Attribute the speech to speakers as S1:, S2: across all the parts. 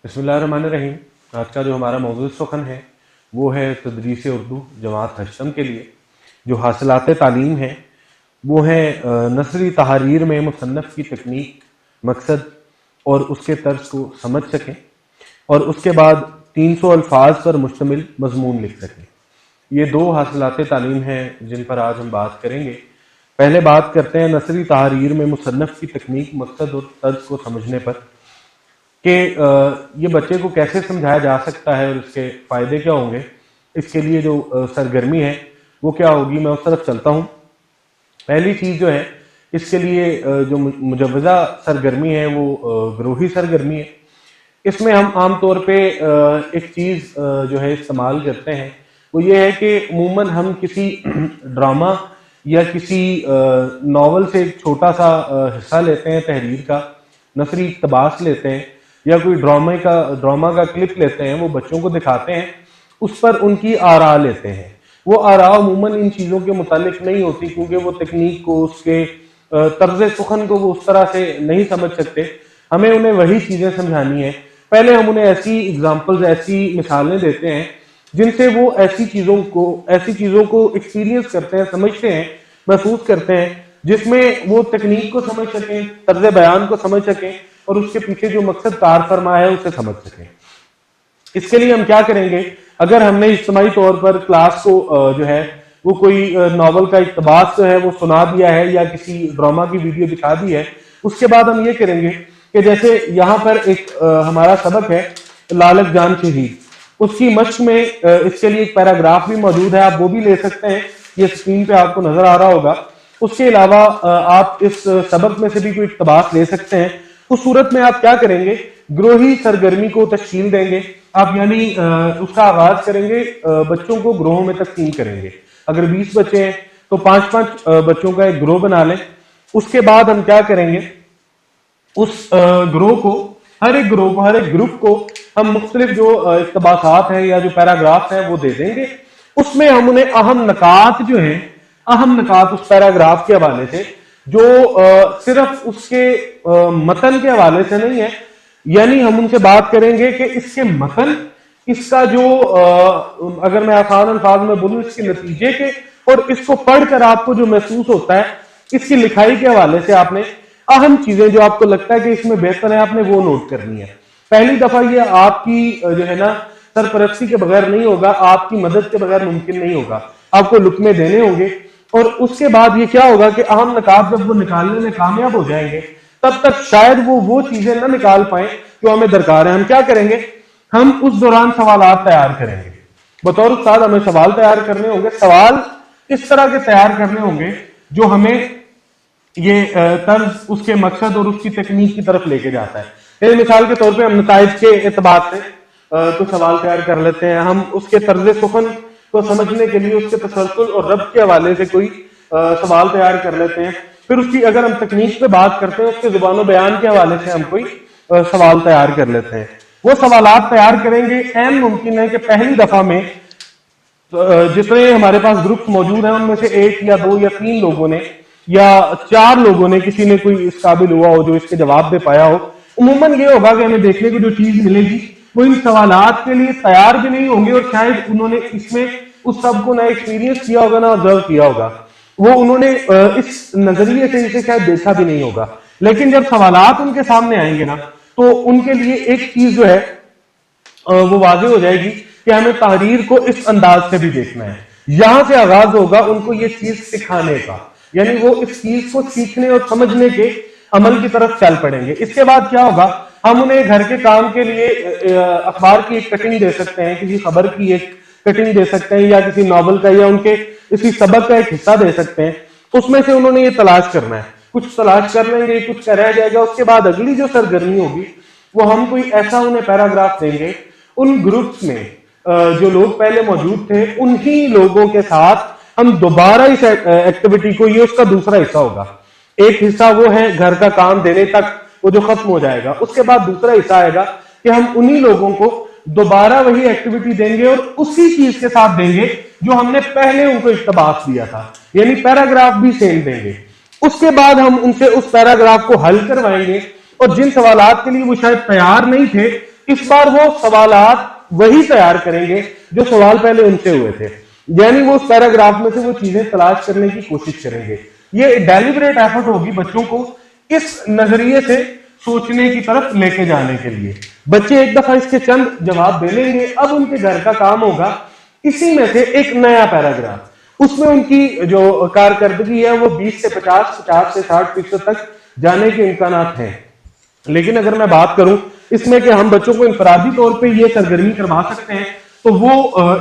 S1: बिस्मिल्लाहिर्रहमानिर्रहीम। आज का जो हमारा मौजूद सुखन है वो है तदरीस उर्दू जमात हशम के लिए। जो हासिलात तालीम है वो है नसरी तहरीर में मुसन्नफ़ की तकनीक, मकसद और उसके तर्ज को समझ सकें और उसके बाद 300 अल्फाज पर मुश्तमिल मजमून लिख सकें। ये दो हासिलात तालीम हैं जिन पर आज हम बात करेंगे। पहले बात करते हैं नसरी तहरीर में मुसन्नफ़ की तकनीक, मकसद और तर्ज को समझने पर कि ये बच्चे को कैसे समझाया जा सकता है और इसके फ़ायदे क्या होंगे। इसके लिए जो सरगर्मी है वो क्या होगी, मैं उस तरफ चलता हूँ। पहली चीज़ जो है इसके लिए जो मुजव्वज़ा सरगर्मी है वो ग्रोही सरगर्मी है। इसमें हम आम तौर पे एक चीज़ जो है इस्तेमाल करते हैं वो ये है कि अमूमन हम किसी ड्रामा या किसी नावल से एक छोटा सा हिस्सा लेते हैं, तहरीर का नसरी इक़्तिबास लेते हैं या कोई ड्रामा का क्लिप लेते हैं, वो बच्चों को दिखाते हैं, उस पर उनकी आरा लेते हैं। वो आरा अमूमन इन चीज़ों के मुतालिक नहीं होती क्योंकि वो तकनीक को, उसके तर्ज सुखन को वो उस तरह से नहीं समझ सकते। हमें उन्हें वही चीज़ें समझानी है। पहले हम उन्हें ऐसी एग्जाम्पल्स, ऐसी मिसालें देते हैं जिनसे वो ऐसी चीज़ों को एक्सपीरियंस करते हैं, समझते हैं, महसूस करते हैं, जिसमें वो तकनीक को समझ सकें, तर्ज बयान को समझ सकें और उसके पीछे जो मकसद कार फरमा है उसे समझ सकें। इसके लिए हम क्या करेंगे, अगर हमने इज्तिमाई तौर पर क्लास को जो है वो कोई नावल का इक़्तिबास जो है वो सुना दिया है या किसी ड्रामा की वीडियो दिखा दी है, उसके बाद हम ये करेंगे कि जैसे यहाँ पर एक हमारा सबक है लालक जान शहीद, उसकी मश्क में इसके लिए एक पैराग्राफ भी मौजूद है, आप वो भी ले सकते हैं, ये स्क्रीन पे आपको नजर आ रहा होगा। उसके अलावा आप इस सबक में से भी कोई इक़्तिबास ले सकते हैं। उस सूरत में आप क्या करेंगे, ग्रोही सरगर्मी को तश्कील देंगे आप, यानी उसका आगाज करेंगे, बच्चों को ग्रोहों में तकसीम करेंगे। अगर 20 बच्चे हैं तो 5-5 बच्चों का एक ग्रोह बना लें। उसके बाद हम क्या करेंगे, उस ग्रोह को, हर एक ग्रुप को हम मुख्तलिफ जो इक़्तिबासात हैं या जो पैराग्राफ हैं वो दे देंगे। उसमें हम उन्हें अहम नकात जो है, अहम नकात उस पैराग्राफ के हवाले से जो सिर्फ उसके मतन के हवाले से नहीं है, यानी हम उनसे बात करेंगे कि इसके मतन, इसका जो अगर मैं आसान अल्फाज में बोलूं, इसके नतीजे के और इसको पढ़कर आपको जो महसूस होता है, इसकी लिखाई के हवाले से आपने अहम चीजें जो आपको लगता है कि इसमें बेहतर है, आपने वो नोट करनी है। पहली दफा ये आपकी जो है ना सरपरस्ती के बगैर नहीं होगा, आपकी मदद के बगैर मुमकिन नहीं होगा। आपको लुकमे देने होंगे और उसके बाद ये क्या होगा कि अहम नकात जब वो निकालने में कामयाब हो जाएंगे तब तक शायद वो चीजें ना निकाल पाए जो हमें दरकार है। हम क्या करेंगे, हम उस दौरान सवालात तैयार करेंगे। बतौर उस्ताद हमें सवाल तैयार करने होंगे। सवाल इस तरह के तैयार करने होंगे जो हमें ये तर्ज, उसके मकसद और उसकी तकनीक की तरफ लेके जाता है। मिसाल के तौर पे हम नताइज के एतबार से कुछ सवाल तैयार कर लेते हैं। हम उसके तर्ज सुखन को समझने के लिए उसके तसलसल और रब्त के हवाले से कोई सवाल तैयार कर लेते हैं। फिर उसकी, अगर हम तकनीक पे बात करते हैं, उसके जुबान बयान के हवाले से हम कोई सवाल तैयार कर लेते हैं। वो सवालात तैयार करेंगे। ऐन मुमकिन है कि पहली दफा में जितने हमारे पास ग्रुप मौजूद हैं उनमें से 1 या 2 या 3 लोगों ने या 4 लोगों ने, किसी ने कोई इस काबिल हुआ हो जो इसके जवाब दे पाया हो। उमूमन ये होगा कि हमें देखने को जो चीज मिलेगी वो इन सवालात के लिए तैयार भी नहीं होंगे और शायद उन्होंने इसमें उस सब को ना एक्सपीरियंस किया होगा ना ऑब्जर्व किया होगा, वो उन्होंने इस नजरिए से इसे शायद देखा भी नहीं होगा। लेकिन जब सवालात उनके सामने आएंगे ना तो उनके लिए एक चीज जो है वो वाज़ेह हो जाएगी कि हमें तहरीर को इस अंदाज से भी देखना है। यहां से आगाज होगा उनको ये चीज सिखाने का, यानी वो इस चीज को सीखने और समझने के अमल की तरफ चल पड़ेंगे। इसके बाद क्या होगा, हम उन्हें घर के काम के लिए अखबार की एक कटिंग दे सकते हैं, किसी खबर की एक कटिंग दे सकते हैं या किसी नॉवल का या उनके किसी सबक का एक हिस्सा दे सकते हैं। उसमें से उन्होंने ये तलाश करना है, कुछ तलाश कर लेंगे, कुछ का रह जाएगा। उसके बाद अगली जो सरगर्मी होगी वो हम कोई ऐसा उन्हें पैराग्राफ देंगे, उन ग्रुप्स में जो लोग पहले मौजूद थे उन्हीं लोगों के साथ हम दोबारा इस एक्टिविटी को, ये उसका दूसरा हिस्सा होगा। एक हिस्सा वो है घर का काम देने तक, वो जो खत्म हो जाएगा। उसके बाद दूसरा हिस्सा आएगा कि हम उन्हीं लोगों को दोबारा वही एक्टिविटी देंगे और उसी चीज के साथ देंगे जो हमने पहले उनको इक़्तिबास दिया था, यानी पैराग्राफ भी सेम देंगे। उसके बाद हम उनसे उस पैराग्राफ को हल करवाएंगे और जिन सवालात के लिए वो शायद तैयार नहीं थे اس بار وہ سوالات وہی تیار کریں گے جو سوال پہلے ان سے ہوئے تھے، یعنی وہ اس پیراگراف میں سے وہ چیزیں تلاش کرنے کی کوشش کریں گے. یہ ڈیلیبریٹ ایفرٹ ہوگی بچوں کو اس نظریے سے سوچنے کی طرف لے کے جانے کے لیے. بچے ایک دفعہ اس کے چند جواب دے لیں گے، اب ان کے گھر کا کام ہوگا اسی میں سے ایک نیا پیراگراف. اس میں ان کی جو کارکردگی ہے وہ 20 سے 50 سے 60% تک جانے کے امکانات ہیں. لیکن اگر میں بات کروں اس میں کہ ہم بچوں کو انفرادی طور پہ یہ سرگرمی کروا سکتے ہیں تو وہ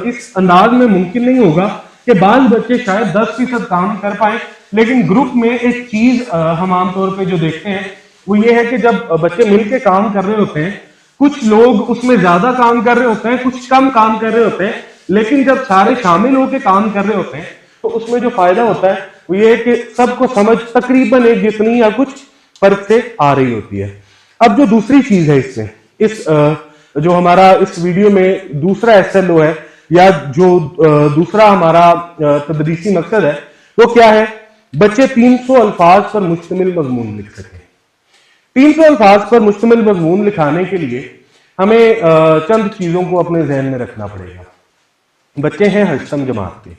S1: اس انداز میں ممکن نہیں ہوگا کہ بعض بچے شاید 10% کام کر پائیں. لیکن گروپ میں ایک چیز ہم عام طور پہ جو دیکھتے ہیں وہ یہ ہے کہ جب بچے مل کے کام کر رہے ہوتے ہیں، کچھ لوگ اس میں زیادہ کام کر رہے ہوتے ہیں، کچھ کم کام کر رہے ہوتے ہیں، لیکن جب سارے شامل ہو کے کام کر رہے ہوتے ہیں تو اس میں جو فائدہ ہوتا ہے وہ یہ ہے کہ سب کو سمجھ تقریباً ایک جتنی یا کچھ فرق سے آ رہی ہوتی ہے. اب جو دوسری چیز ہے اس میں جو ہمارا اس ویڈیو میں دوسرا ایس ایل او ہے یا جو دوسرا ہمارا تدریسی مقصد ہے وہ کیا ہے؟ بچے 300 الفاظ پر مشتمل مضمون لکھ سکیں. 300 الفاظ پر مشتمل مضمون لکھانے کے لیے ہمیں چند چیزوں کو اپنے ذہن میں رکھنا پڑے گا. بچے ہیں ہشتم جماعت کے.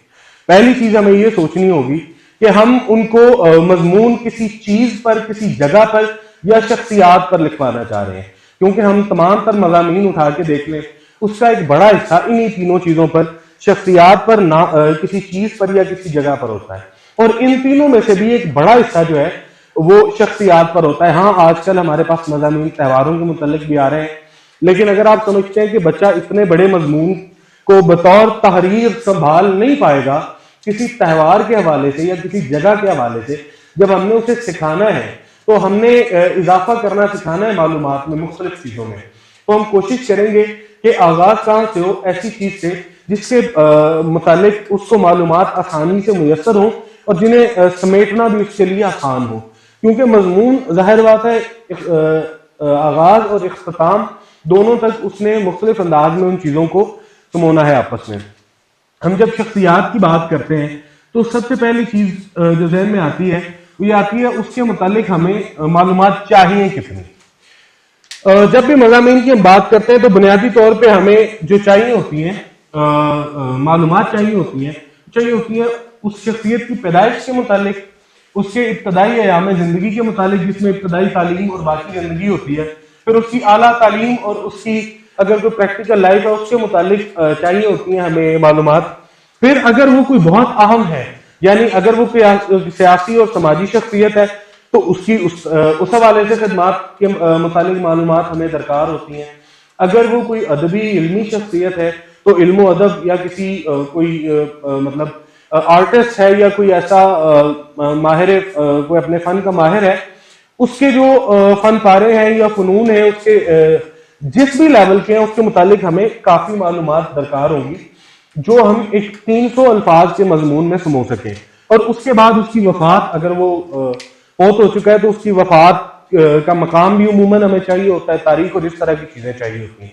S1: پہلی چیز ہمیں یہ سوچنی ہوگی کہ ہم ان کو مضمون کسی چیز پر، کسی جگہ پر یا شخصیات پر لکھوانا چاہ رہے ہیں، کیونکہ ہم تمام تر مضامین اٹھا کے دیکھ لیں اس کا ایک بڑا حصہ انہی تینوں چیزوں پر، شخصیات پر، کسی چیز پر یا کسی جگہ پر ہوتا ہے. اور ان تینوں میں سے بھی ایک بڑا حصہ جو ہے وہ شخصیات پر ہوتا ہے. ہاں آج کل ہمارے پاس مضامین تہواروں کے متعلق بھی آ رہے ہیں، لیکن اگر آپ سمجھتے ہیں کہ بچہ اتنے بڑے مضمون کو بطور تحریر سنبھال نہیں پائے گا کسی تہوار کے حوالے سے یا کسی جگہ کے حوالے سے، جب ہم نے اسے سکھانا ہے تو ہم نے اضافہ کرنا سکھانا ہے معلومات میں، مختلف چیزوں میں، تو ہم کوشش کریں گے کہ آغاز کہاں سے ہو؟ ایسی چیز سے جس کے متعلق اس کو معلومات آسانی سے میسر ہوں اور جنہیں سمیٹنا بھی اس کے لیے آسان ہو. کیونکہ مضمون ظاہر بات ہے آغاز اور اختتام دونوں تک اس نے مختلف انداز میں ان چیزوں کو سمونا ہے آپس میں. ہم جب شخصیات کی بات کرتے ہیں تو سب سے پہلی چیز جو ذہن میں آتی ہے وہ یہ آتی ہے اس کے متعلق ہمیں معلومات چاہیے کتنی. جب بھی مضامین کی ہم بات کرتے ہیں تو بنیادی طور پہ ہمیں جو چاہیے ہوتی ہیں معلومات چاہیے ہوتی ہیں اس شخصیت کی پیدائش کے متعلق، اس کے ابتدائی ایام زندگی کے متعلق جس میں ابتدائی تعلیم اور باقی زندگی ہوتی ہے، پھر اس کی اعلیٰ تعلیم اور اس کی اگر کوئی پریکٹیکل لائف ہے اس کے متعلق چاہیے ہوتی ہیں ہمیں معلومات. پھر اگر وہ کوئی بہت اہم ہے، یعنی اگر وہ کوئی سیاسی اور سماجی شخصیت ہے تو اس کی اس حوالے سے خدمات کے متعلق معلومات ہمیں درکار ہوتی ہیں. اگر وہ کوئی ادبی علمی شخصیت ہے تو علم و ادب یا کسی کوئی مطلب آرٹسٹ ہے یا کوئی ایسا ماہر کوئی اپنے فن کا ماہر ہے، اس کے جو فن پارے ہیں یا فنون ہیں اس کے جس بھی لیول کے ہیں اس کے متعلق ہمیں کافی معلومات درکار ہوں گی جو ہم ایک 300 الفاظ کے مضمون میں سمو سکیں. اور اس کے بعد اس کی وفات، اگر وہ فوت ہو چکا ہے تو اس کی وفات کا مقام بھی عموماً ہمیں چاہیے ہوتا ہے، تاریخ اور اس طرح کی چیزیں چاہیے ہوتی ہیں.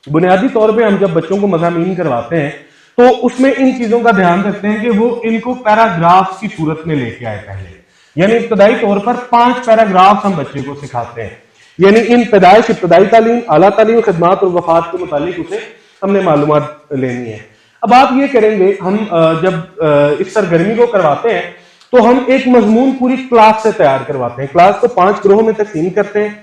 S1: بنیادی طور پہ ہم جب بچوں کو مضامین کرواتے ہیں تو اس میں ان چیزوں کا دھیان رکھتے ہیں کہ وہ ان کو پیراگراف کی صورت میں لے کے آئے پہلے. یعنی ابتدائی طور پر 5 پیراگراف ہم بچے کو سکھاتے ہیں، یعنی ان پیدائش، ابتدائی تعلیم، اعلیٰ تعلیم، خدمات اور وفات کے متعلق اسے ہم نے معلومات لینی ہے. اب آپ یہ کریں گے، ہم جب اس سرگرمی کو کرواتے ہیں تو ہم ایک مضمون پوری کلاس سے تیار کرواتے ہیں. کلاس کو 5 گروہوں میں تقسیم کرتے ہیں.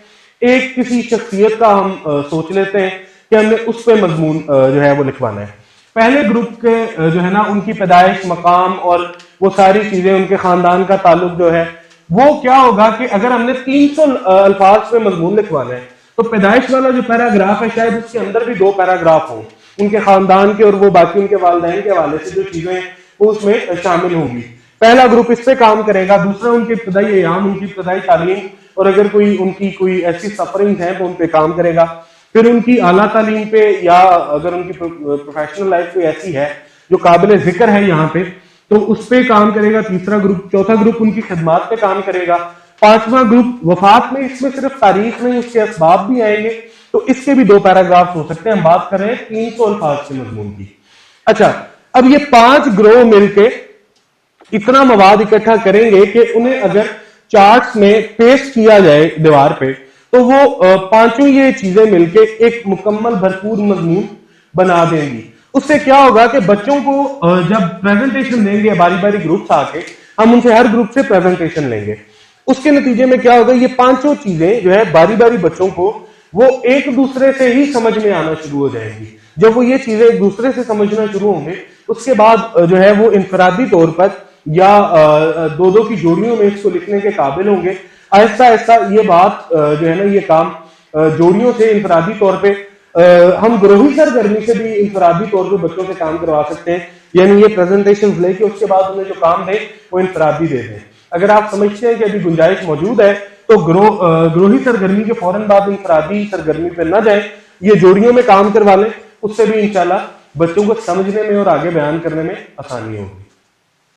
S1: ایک کسی شخصیت کا ہم سوچ لیتے ہیں کہ ہم نے اس پہ مضمون جو ہے وہ لکھوانا ہے. پہلے گروپ کے جو ہے نا ان کی پیدائش، مقام اور وہ ساری چیزیں، ان کے خاندان کا تعلق جو ہے وہ کیا ہوگا کہ اگر ہم نے 300 الفاظ پہ مضمون لکھوانا ہے تو پیدائش والا جو پیراگراف ہے شاید اس کے اندر بھی 2 پیراگراف ہوں ان کے خاندان کے اور وہ باقی ان کے والدین کے حوالے سے جو چیزیں ہیں وہ اس میں شامل ہوں گی. پہلا گروپ اس پہ کام کرے گا، دوسرا ان کے ابتدائی ایام، ان کی ابتدائی تعلیم اور اگر کوئی ان کی کوئی ایسی سفرنگ ہے تو ان پہ کام کرے گا. پھر ان کی اعلیٰ تعلیم پہ یا اگر ان کی پروفیشنل لائف کوئی ایسی ہے جو قابل ذکر ہے یہاں پہ تو اس پہ کام کرے گا تیسرا گروپ. چوتھا گروپ ان کی خدمات پہ کام کرے گا. 5واں گروپ وفات میں، اس میں صرف تاریخ نہیں اس کے اسباب بھی آئیں گے تو اس کے بھی 2 پیراگراف ہو سکتے ہیں. ہم بات کر رہے ہیں 300 الفاظ کے مضمون کی. اچھا، اب یہ 5 گروہ مل کے اتنا مواد اکٹھا کریں گے کہ انہیں اگر چارٹس میں پیسٹ کیا جائے دیوار پہ تو تو वो पांचों ये चीजें मिलके एक मुकम्मल भरपूर मजमून बना देंगी। उससे क्या होगा कि बच्चों को जब प्रेजेंटेशन देंगे बारी बारी ग्रुप्स आके, हम उनसे हर ग्रुप से प्रेजेंटेशन लेंगे, उसके नतीजे में क्या होगा, ये पांचों चीजें जो है बारी बारी बच्चों को वो एक दूसरे से ही समझ में आना शुरू हो जाएंगी। जब वो ये चीजें एक दूसरे से समझना शुरू होंगे, उसके बाद जो है वो इनफरादी तौर पर या दो दो की जोड़ियों में इसको लिखने के काबिल होंगे। आहिस्ता आहिस्ता ये बात जो है ना, ये काम जोड़ियों से इनफरादी तौर पे हम ग्रोही सरगर्मी से भी इनफरादी तौर पे बच्चों से काम करवा सकते हैं। यानी ये प्रेजेंटेशन लेके उसके बाद उन्हें जो काम दे वो इनफरादी दे दें। अगर आप समझते हैं कि अभी गुंजाइश मौजूद है तो ग्रोही सरगर्मी के फौरन बाद इनफरादी सरगर्मी पे ना जाए, ये जोड़ियों में काम करवा लें, उससे भी इंशाल्लाह बच्चों को समझने में और आगे बयान करने में आसानी होगी।